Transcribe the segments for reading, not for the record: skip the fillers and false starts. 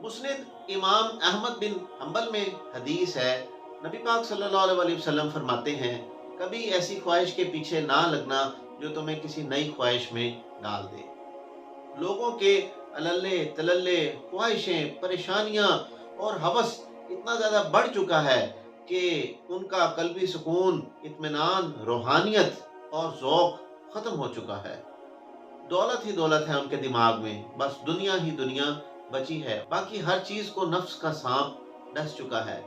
मुस्लिम इमाम अहमद बिन हम्बल में हदीस है, नबी पाक सल्लल्लाहु अलैहि वसल्लम फरमाते हैं, कभी ऐसी ख्वाहिश के पीछे ना लगना जो तुम्हें किसी नई ख्वाहिश में डाल दे। लोगों के अलल्ले तलल्ले, ख्वाहिशें, परेशानियां और हवस इतना ज़्यादा बढ़ चुका है कि उनका कल्बी सुकून, इत्मीनान, रूहानियत और ज़ौक़ ख़त्म हो चुका है। दौलत ही दौलत है उनके दिमाग में, बस दुनिया ही दुनिया बची है, बाकी हर चीज़ को नफ्स का सांप डस चुका है।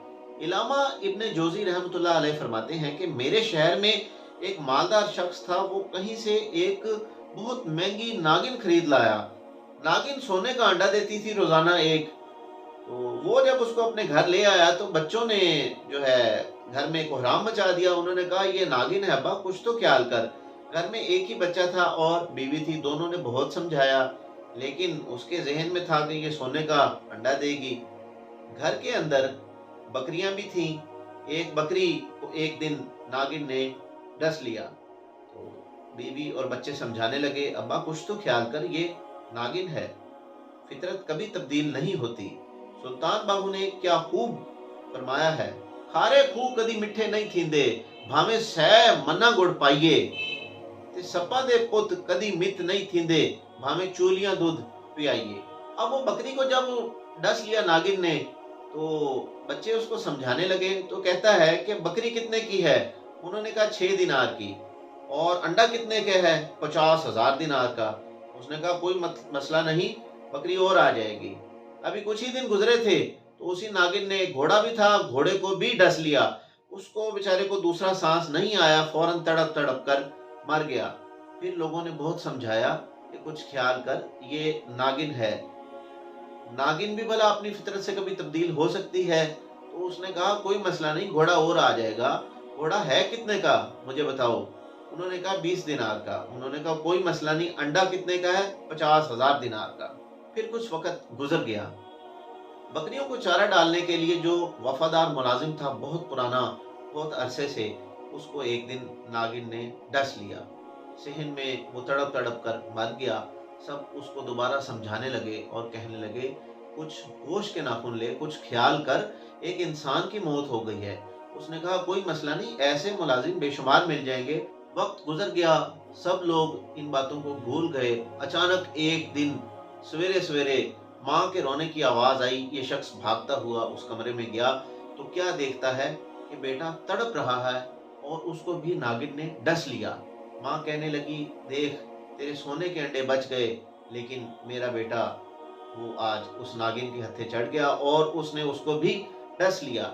इलामा इब्ने जोज़ी रहमतुल्लाह अलैह फरमाते हैं कि मेरे शहर में एक मालदार शख्स था, वो कहीं से एक बहुत महंगी नागिन खरीद लाया। नागिन सोने का अंडा देती थी रोज़ाना एक। तो वो जब उसको अपने घर ले आया तो बच्चों ने जो है घर में कोहराम मचा दिया। उन्होंने कहा ये नागिन है अब्बा, कुछ तो ख्याल कर। घर में एक ही बच्चा था और बीवी थी, दोनों ने बहुत समझाया, लेकिन उसके ज़हन में था कि ये सोने का अंडा देगी। घर के अंदर बकरियां भी थीं। एक बकरी को एक दिन नागिन ने डस लिया। तो बीवी और बच्चे समझाने लगे, अब्बा कुछ तो ख्याल कर, ये नागिन है, फितरत कभी तब्दील नहीं होती। सुल्तान बाहू ने क्या खूब फरमाया है, खारे खूह कदी मिठे नहीं थींदे, भावे सै मन्ना गुड़ पाइए, ते सपा दे पुत कदी मित नहीं थींदे, भावे चूलियां दूध पियाइए। अब वो बकरी को जब डस लिया नागिन ने, तो बच्चे उसको समझाने लगे। तो कहता है कि बकरी कितने की है? उन्होंने कहा 6 दिनार की। और अंडा कितने के है? 50,000 दिनार का। उसने कहा कोई मसला नहीं, बकरी और आ जाएगी। अभी कुछ ही दिन गुजरे थे तो उसी नागिन ने, घोड़ा भी था, घोड़े को भी डस लिया। उसको बेचारे को दूसरा सांस नहीं आया, फौरन तड़प तड़प कर मर गया। फिर लोगों ने बहुत समझाया कि कुछ ख्याल कर, ये नागिन है, नागिन भी भला अपनी फितरत से कभी तब्दील हो सकती है। तो उसने कहा कोई मसला नहीं, घोड़ा और आ जाएगा। घोड़ा है कितने का मुझे बताओ? उन्होंने कहा 20 दिनार का। उन्होंने कहा कोई मसला नहीं, अंडा कितने का है? 50,000 दिनार का। फिर कुछ वक्त गुजर गया। बकरियों को चारा डालने के लिए जो वफादार मुलाजिम था, बहुत पुराना, बहुत अरसे से, उसको एक दिन नागिन ने डस लिया। सेहन में वो तड़प तड़प कर मर गया। सब उसको दोबारा समझाने लगे और कहने लगे कुछ होश के नाखून ले, कुछ ख्याल कर, एक इंसान की मौत हो गई है। उसने कहा कोई मसला नहीं, ऐसे मुलाजिम बेशुमार मिल जाएंगे। वक्त गुजर गया, सब लोग इन बातों को भूल गए। अचानक एक दिन सवेरे सवेरे माँ के रोने की आवाज़ आई। ये शख्स भागता हुआ उस कमरे में गया तो क्या देखता है कि बेटा तड़प रहा है और उसको भी नागिन ने डस लिया। माँ कहने लगी, देख तेरे सोने के अंडे बच गए, लेकिन मेरा बेटा वो आज उस नागिन के हत्थे चढ़ गया और उसने उसको भी डस लिया।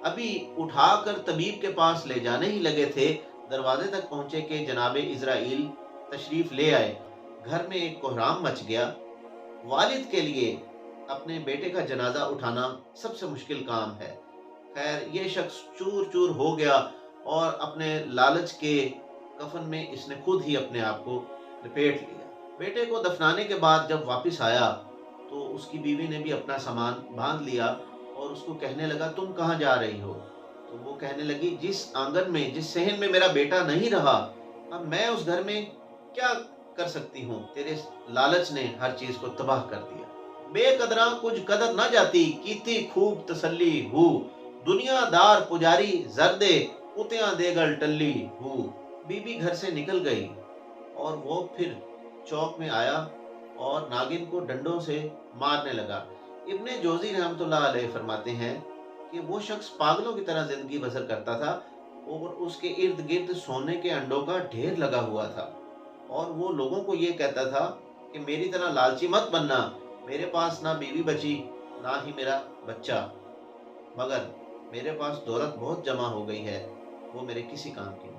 अभी उठाकर तबीब के पास ले जाने ही लगे थे, दरवाजे तक पहुंचे कि जनाबे इजराइल तशरीफ ले आए। घर में एक कोहराम मच गया। वालिद के लिए अपने बेटे का जनाजा उठाना सबसे मुश्किल काम है। खैर ये शख्स चूर चूर हो गया और अपने लालच के कफन में इसने खुद ही अपने आप को लपेट लिया। बेटे को दफनाने के बाद जब वापस आया तो उसकी बीवी ने भी अपना सामान बांध लिया और उसको कहने लगा तुम कहाँ जा रही हो? तो वो कहने लगी जिस आंगन में, जिस सहन में मेरा बेटा नहीं रहा, अब मैं उस घर में क्या कर सकती हूँ? तेरे लालच ने हर चीज को तबाह कर दिया। बेकदरा कुछ कदर न जाती, कीती खूब तसल्ली हूँ, दुनियादार पुजारी जर्दे, कुतिया देगल टल्ली हूँ। बीबी घर से निकल गई और वो फिर चौक में आया और नागिन को डंडों से मारने लगा। इब्ने जोजी रहमतुल्लाह अलैह फरमाते हैं कि वो शख्स पागलों की तरह जिंदगी बसर करता था और उसके इर्द गिर्द सोने के अंडों का ढेर लगा हुआ था। और वो लोगों को ये कहता था कि मेरी तरह लालची मत बनना, मेरे पास ना बीवी बची ना ही मेरा बच्चा, मगर मेरे पास दौलत बहुत जमा हो गई है, वो मेरे किसी काम की नहीं।